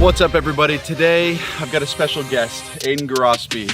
What's up, everybody? Today I've got a special guest, Aiden Garospi.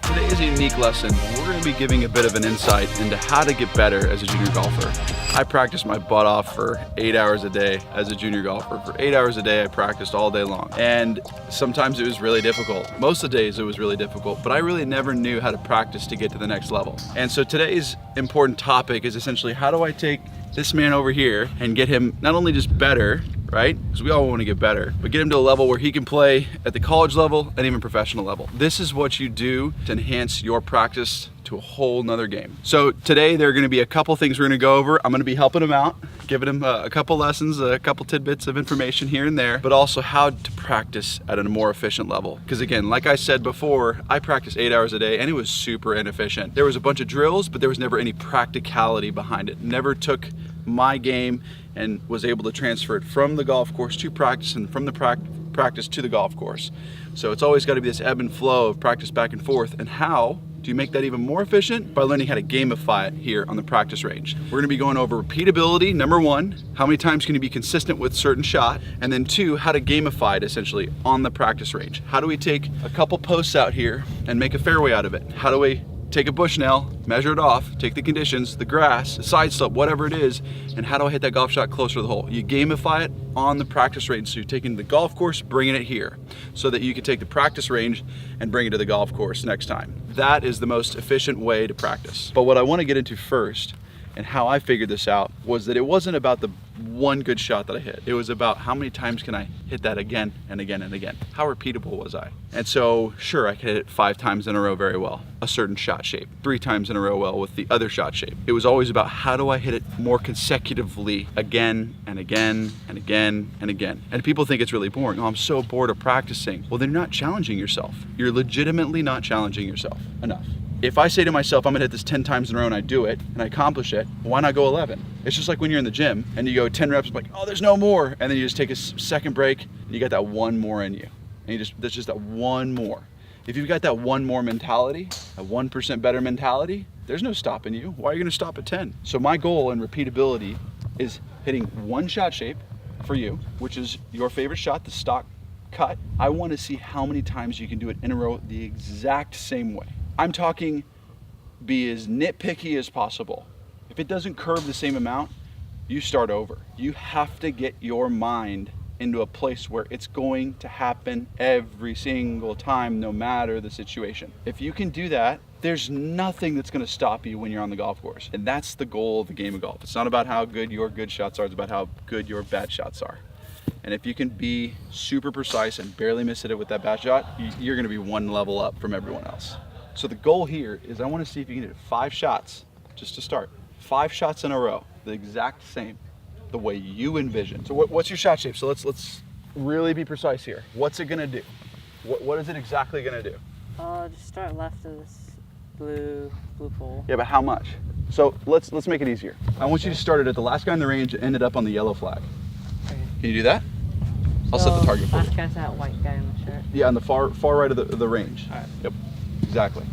Today is a unique lesson. We're going to be giving a bit of an insight into how to get better as a junior golfer. I practiced my butt off for 8 hours a day as a junior golfer. For 8 hours a day, I practiced all day long. And sometimes it was really difficult. Most of the days it was really difficult, but I really never knew how to practice to get to the next level. And so today's important topic is essentially, how do I take this man over here and get him not only just better, right? Because we all want to get better, but get him to a level where he can play at the college level and even professional level. This is what you do to enhance your practice to a whole nother game. So today there are going to be a couple things we're going to go over. I'm going to be helping him out, giving him a couple lessons, a couple tidbits of information here and there, but also how to practice at a more efficient level. Because again, like I said before, I practiced 8 hours a day and it was super inefficient. There was a bunch of drills, but there was never any practicality behind it. Never took my game and was able to transfer it from the golf course to practice and from the practice to the golf course. So it's always got to be this ebb and flow of practice back and forth. And how do you make that even more efficient? By learning how to gamify it here on the practice range. We're going to be going over repeatability, number one, how many times can you be consistent with a certain shot, and then two, how to gamify it essentially on the practice range. How do we take a couple posts out here and make a fairway out of it? How do we take a Bushnell, measure it off, take the conditions, the grass, the side slope, whatever it is, and how do I hit that golf shot closer to the hole? You gamify it on the practice range. So you're taking the golf course, bringing it here, so that you can take the practice range and bring it to the golf course next time. That is the most efficient way to practice. But what I want to get into first, and how I figured this out, was that it wasn't about the one good shot that I hit. It was about how many times can I hit that again and again and again. How repeatable was I? And so, sure, I could hit it 5 times in a row very well, a certain shot shape, 3 times in a row well with the other shot shape. It was always about how do I hit it more consecutively again and again and again and again. And people think it's really boring. Oh, I'm so bored of practicing. Well, then you're not challenging yourself. You're legitimately not challenging yourself enough. If I say to myself, I'm gonna hit this 10 times in a row and I do it and I accomplish it, why not go 11? It's just like when you're in the gym and you go 10 reps, like, oh, there's no more. And then you just take a second break and you got that one more in you. And there's just that one more. If you've got that one more mentality, a 1% better mentality, there's no stopping you. Why are you gonna stop at 10? So my goal in repeatability is hitting one shot shape for you, which is your favorite shot, the stock cut. I wanna see how many times you can do it in a row the exact same way. I'm talking be as nitpicky as possible. If it doesn't curve the same amount, you start over. You have to get your mind into a place where it's going to happen every single time, no matter the situation. If you can do that, there's nothing that's gonna stop you when you're on the golf course. And that's the goal of the game of golf. It's not about how good your good shots are, it's about how good your bad shots are. And if you can be super precise and barely miss it with that bad shot, you're gonna be one level up from everyone else. So the goal here is I want to see if you can do 5 shots, just to start. 5 shots in a row, the exact same, the way you envision. So what's your shot shape? So let's really be precise here. What's it gonna do? What is it exactly gonna do? Just start left of this blue pole. Yeah, but how much? So let's make it easier. I want you to start it at the last guy in the range and ended up on the yellow flag. Okay. Can you do that? I'll set the target for you. Last guy's that white guy in the shirt. Yeah, on the far right of the range. All right. Yep. Exactly.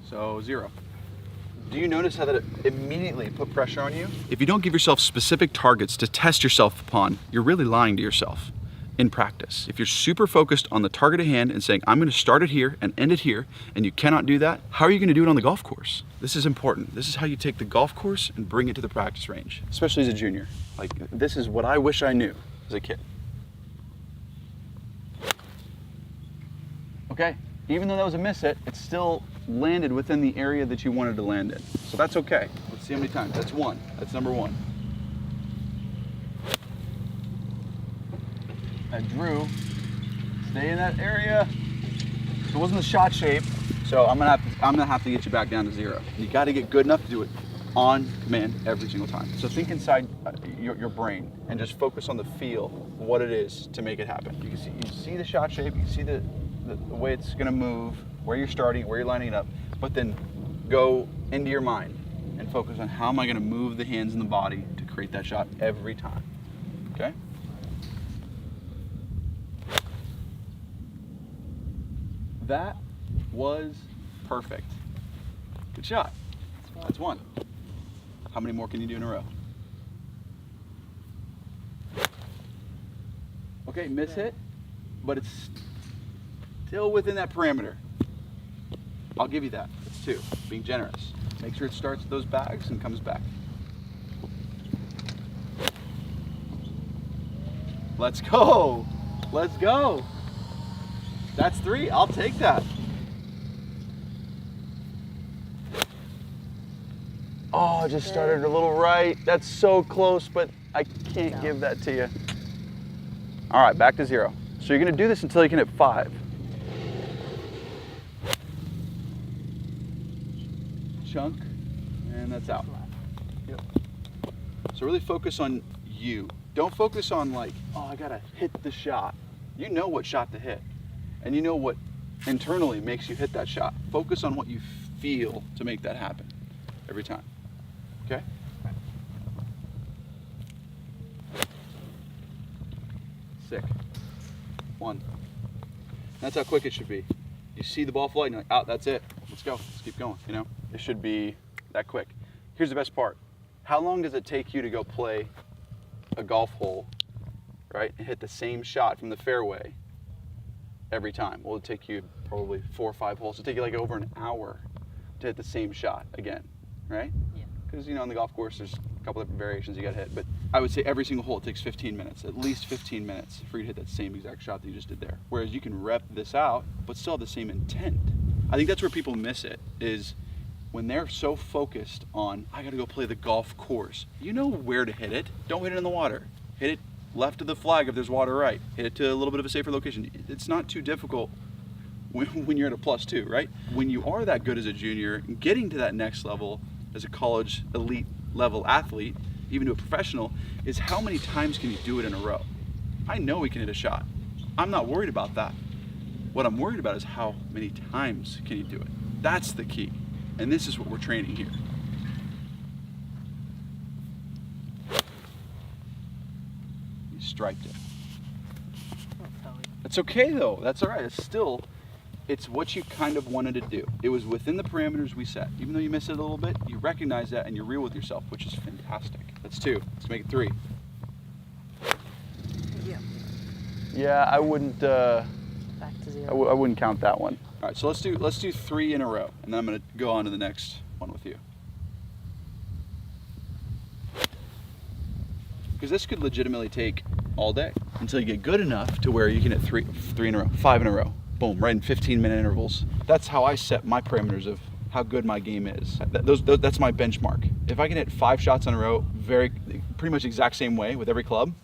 So 0. Do you notice how that it immediately put pressure on you? If you don't give yourself specific targets to test yourself upon, you're really lying to yourself in practice. If you're super focused on the target at hand and saying, I'm gonna start it here and end it here, and you cannot do that, how are you gonna do it on the golf course? This is important. This is how you take the golf course and bring it to the practice range, especially as a junior. Like, this is what I wish I knew as a kid. Okay, even though that was a miss it still landed within the area that you wanted to land in. So that's okay. Let's see how many times. That's 1. That's number 1. I drew. Stay in that area. It wasn't the shot shape, so I'm gonna have to get you back down to 0. You got to get good enough to do it on command every single time. So think inside your brain and just focus on the feel, what it is to make it happen. You see the shot shape. You see the way it's gonna move, where you're starting, where you're lining it up, but then go into your mind and focus on how am I gonna move the hands and the body to create that shot every time, okay? That was perfect. Good shot. That's 1. How many more can you do in a row? Okay, miss hit, but it's still within that parameter. I'll give you that. That's 2, being generous. Make sure it starts those bags and comes back. Let's go. Let's go. That's 3. I'll take that. Oh, I just started a little right. That's so close, but I can't give that to you. All right, back to 0. So you're gonna do this until you can hit 5. Chunk, and that's out. Yep. So really focus on you. Don't focus on like, oh, I gotta hit the shot. You know what shot to hit, and you know what internally makes you hit that shot. Focus on what you feel to make that happen every time. Okay? Sick. 1. That's how quick it should be. You see the ball fly and you're like, out, that's it. Let's go. Let's keep going, you know? It should be that quick. Here's the best part. How long does it take you to go play a golf hole, right, and hit the same shot from the fairway every time? Well, it'll take you probably 4 or 5 holes. It'll take you like over an hour to hit the same shot again, right? Yeah. Because, you know, on the golf course, there's a couple different variations you got to hit. But I would say every single hole it takes 15 minutes, at least 15 minutes for you to hit that same exact shot that you just did there. Whereas you can rep this out, but still have the same intent. I think that's where people miss it, is when they're so focused on, I got to go play the golf course. You know where to hit it. Don't hit it in the water. Hit it left of the flag if there's water right. Hit it to a little bit of a safer location. It's not too difficult when you're at a +2, right? When you are that good as a junior, getting to that next level as a college elite level athlete, even to a professional, is how many times can you do it in a row? I know we can hit a shot. I'm not worried about that. What I'm worried about is how many times can you do it? That's the key. And this is what we're training here. You striped it. That's okay though, that's all right. It's what you kind of wanted to do. It was within the parameters we set. Even though you missed it a little bit, you recognize that and you're real with yourself, which is fantastic. That's 2. Let's make it 3. Yeah. Yeah, I wouldn't. Back to 0. I wouldn't count that one. All right, so let's do 3 in a row, and then I'm gonna go on to the next one with you. Because this could legitimately take all day until you get good enough to where you can hit 3 in a row, 5 in a row. Boom, right in 15-minute intervals. That's how I set my parameters of how good my game is. That's my benchmark. If I can hit 5 shots in a row, pretty much exact same way with every club,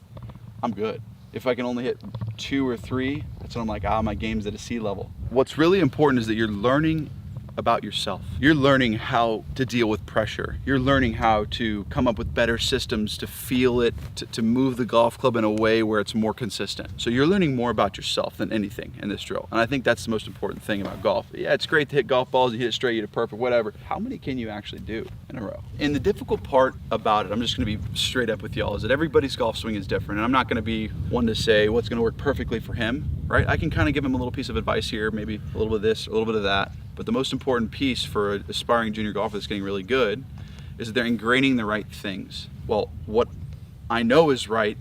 I'm good. If I can only hit 2 or 3, that's when I'm like, my game's at a C level. What's really important is that you're learning about yourself. You're learning how to deal with pressure. You're learning how to come up with better systems to feel it, to move the golf club in a way where it's more consistent. So you're learning more about yourself than anything in this drill. And I think that's the most important thing about golf. Yeah, it's great to hit golf balls, you hit it straight, you hit it perfect, whatever. How many can you actually do in a row? And the difficult part about it, I'm just gonna be straight up with y'all, is that everybody's golf swing is different. And I'm not gonna be one to say what's gonna work perfectly for him, right? I can kind of give him a little piece of advice here, maybe a little bit of this, a little bit of that. But the most important piece for an aspiring junior golfer that's getting really good is that they're ingraining the right things. Well, what I know is right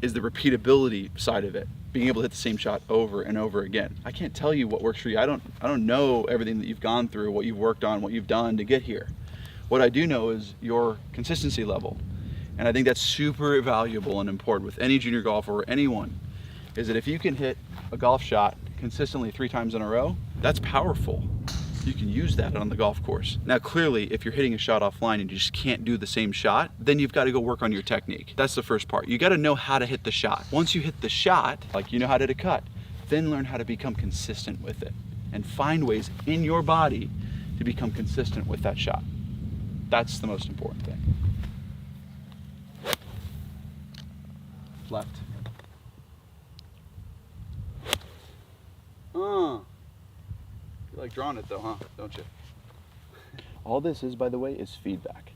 is the repeatability side of it. Being able to hit the same shot over and over again. I can't tell you what works for you. I don't know everything that you've gone through, what you've worked on, what you've done to get here. What I do know is your consistency level. And I think that's super valuable and important with any junior golfer or anyone, is that if you can hit a golf shot consistently 3 times in a row, that's powerful. You can use that on the golf course. Now clearly, if you're hitting a shot offline and you just can't do the same shot, then you've got to go work on your technique. That's the first part. You got to know how to hit the shot. Once you hit the shot, like you know how to hit a cut, then learn how to become consistent with it and find ways in your body to become consistent with that shot. That's the most important thing. Left. You like drawing it though, huh? Don't you? All this is, by the way, is feedback.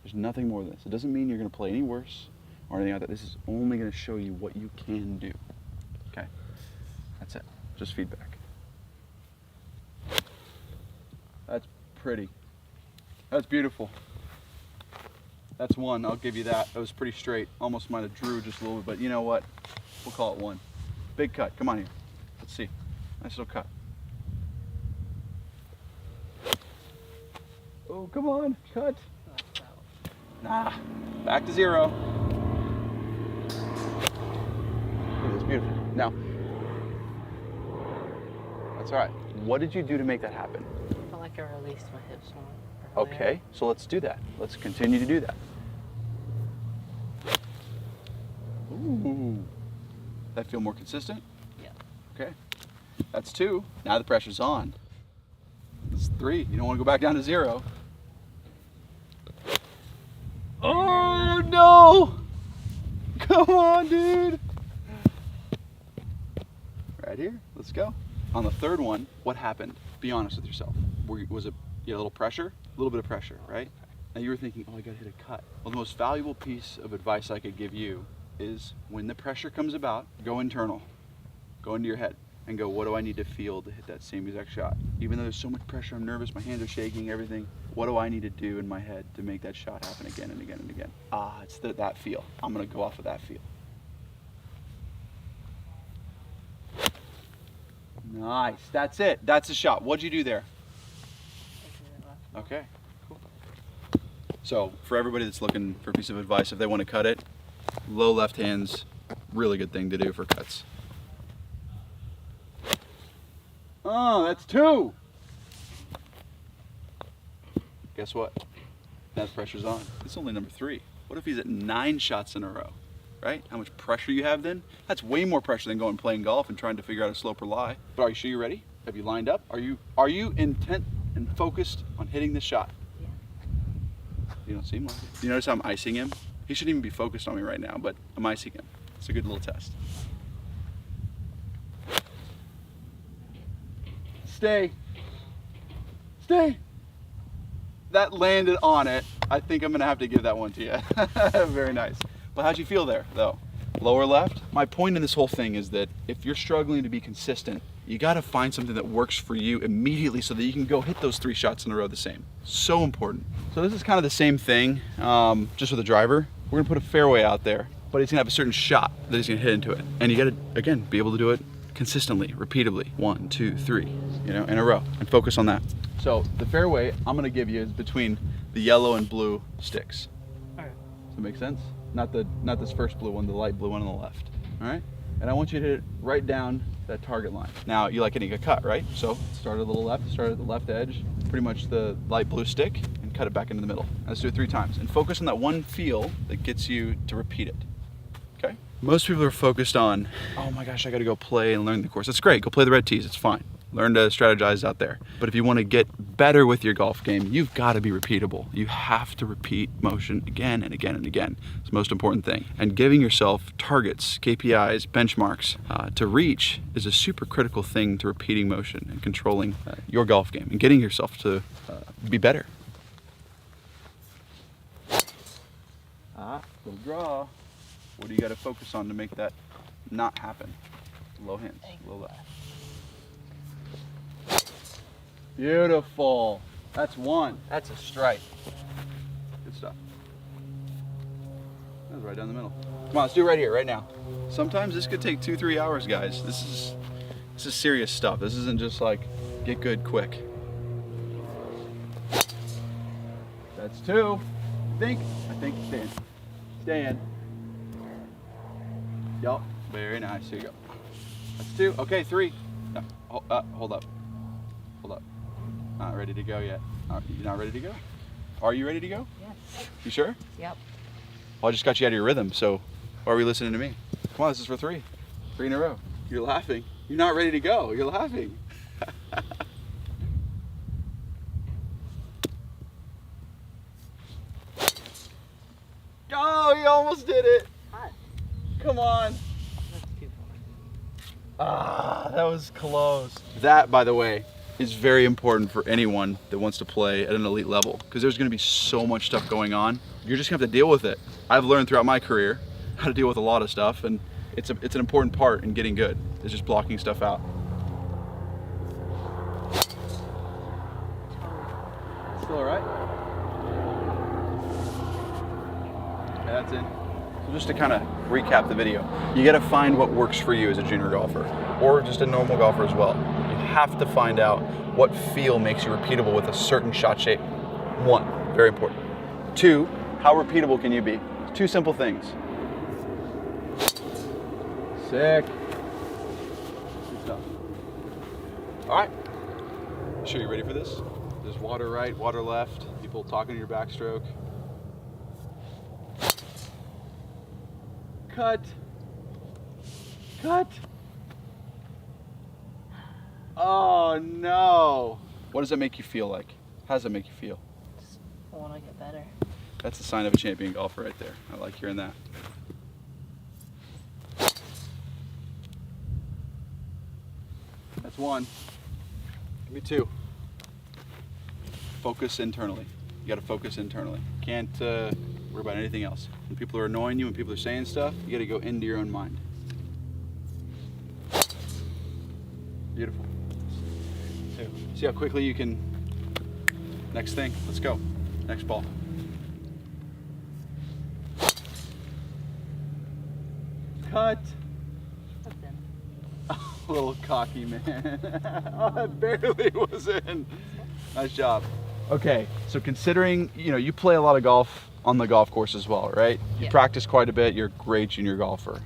There's nothing more than this. It doesn't mean you're going to play any worse or anything like that. This is only going to show you what you can do. Okay? That's it. Just feedback. That's pretty. That's beautiful. That's one, I'll give you that. That was pretty straight. Almost might have drew just a little bit, but you know what? We'll call it one. Big cut, come on here. Let's see. Nice little cut. Oh, come on, cut. Nah, back to 0. Look at this, beautiful. Now, that's all right. What did you do to make that happen? I felt like I released my hips more. Okay, so let's do that. Let's continue to do that. Ooh. That feel more consistent? Yeah. Okay. That's 2. Now the pressure's on. It's 3. You don't want to go back down to 0. Oh no! Come on, dude. Right here. Let's go. On the third one, what happened? Be honest with yourself. Was it you had a little pressure? A little bit of pressure, right? Now you were thinking, oh, I gotta hit a cut. Well, the most valuable piece of advice I could give you is when the pressure comes about, go internal. Go into your head and go, what do I need to feel to hit that same exact shot? Even though there's so much pressure, I'm nervous, my hands are shaking, everything. What do I need to do in my head to make that shot happen again and again and again? It's that feel. I'm gonna go off of that feel. Nice, that's it. That's the shot. What'd you do there? Okay, cool. So for everybody that's looking for a piece of advice, if they want to cut it, low left hand's really good thing to do for cuts. Oh, that's 2. Guess what? Now the pressure's on. It's only number 3. What if he's at 9 shots in a row? Right? How much pressure you have then? That's way more pressure than going playing golf and trying to figure out a slope or lie. But are you sure you're ready? Have you lined up? Are you intent and focused on hitting this shot? Yeah. You don't seem like it. You notice how I'm icing him? He shouldn't even be focused on me right now, but I'm icing him. It's a good little test. Stay. Stay. That landed on it. I think I'm gonna have to give that one to you. Very nice. But how'd you feel there, though? Lower left? My point in this whole thing is that if you're struggling to be consistent, you gotta find something that works for you immediately so that you can go hit those 3 shots in a row the same. So important. So this is kind of the same thing, just with a driver. We're gonna put a fairway out there, but he's gonna have a certain shot that he's gonna hit into it. And you gotta, again, be able to do it consistently, repeatably. 1, 2, 3, in a row, and focus on that. So the fairway I'm gonna give you is between the yellow and blue sticks. All right. Does that make sense? Not this first blue one, the light blue one on the left. All right? And I want you to hit it right down that target line. Now, you like hitting a cut, right? So start at the left, start at the left edge, pretty much the light blue stick, and cut it back into the middle. Let's do it 3 times. And focus on that one feel that gets you to repeat it. Okay? Most people are focused on, oh my gosh, I gotta go play and learn the course. That's great, go play the red tees, it's fine. Learn to strategize out there. But if you want to get better with your golf game, you've got to be repeatable. You have to repeat motion again and again and again. It's the most important thing. And giving yourself targets, KPIs, benchmarks to reach is a super critical thing to repeating motion and controlling your golf game and getting yourself to be better. Little draw. What do you got to focus on to make that not happen? Low hands, low left. Beautiful. That's 1. That's a strike. Good stuff. That was right down the middle. Come on, let's do it right here, right now. Sometimes this could take 2-3 hours, guys. This is serious stuff. This isn't just like get good quick. That's 2. I think stay in. Stay in. Yup. Very nice. Here you go. That's 2. Okay, 3. No, hold up. Hold up. Not ready to go yet. You're not ready to go? Are you ready to go? Yes. You sure? Yep. Well, I just got you out of your rhythm, so why are we listening to me? Come on, this is for 3. 3 in a row. You're laughing. You're not ready to go. You're laughing. Oh, you almost did it. Hot. Come on. That's too far. That was close. That, by the way, is very important for anyone that wants to play at an elite level, because there's going to be so much stuff going on. You're just going to have to deal with it. I've learned throughout my career how to deal with a lot of stuff, and it's an important part in getting good. It's just blocking stuff out. Still all right? that's in. So just to kind of recap the video, you got to find what works for you as a junior golfer, or just a normal golfer as well. You have to find out what feel makes you repeatable with a certain shot shape. 1, very important. 2, how repeatable can you be? 2 simple things. Sick. Good stuff. All right. Sure, you ready for this? There's water right, water left, people talking to your backstroke. Cut. Cut. Oh no. What does that make you feel like? How does that make you feel? Just want to get better. That's the sign of a champion golfer right there. I like hearing that. That's 1. Give me 2. Focus internally. You got to focus internally. Can't worry about anything else. When people are annoying you, when people are saying stuff, you got to go into your own mind. Beautiful. 2. See how quickly you can. Next thing. Let's go. Next ball. Cut. That's in. A little cocky, man. Oh, it barely was in. Nice job. Okay, so considering, you play a lot of golf on the golf course as well, right? You Yeah. practice quite a bit. You're a great junior golfer.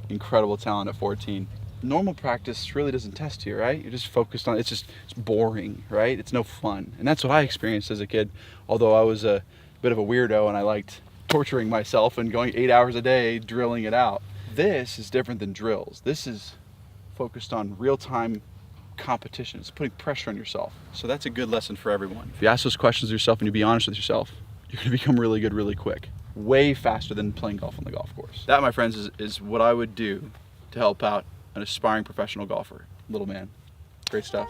Incredible talent at 14. Normal practice really doesn't test you, right? You're just focused on, it's boring, right? It's no fun. And that's what I experienced as a kid, although I was a bit of a weirdo and I liked torturing myself and going 8 hours a day, drilling it out. This is different than drills. This is focused on real-time competition. It's putting pressure on yourself. So that's a good lesson for everyone. If you ask those questions of yourself and you be honest with yourself, you're gonna become really good really quick. Way faster than playing golf on the golf course. That, my friends, is what I would do to help out an aspiring professional golfer. Little man. Great stuff.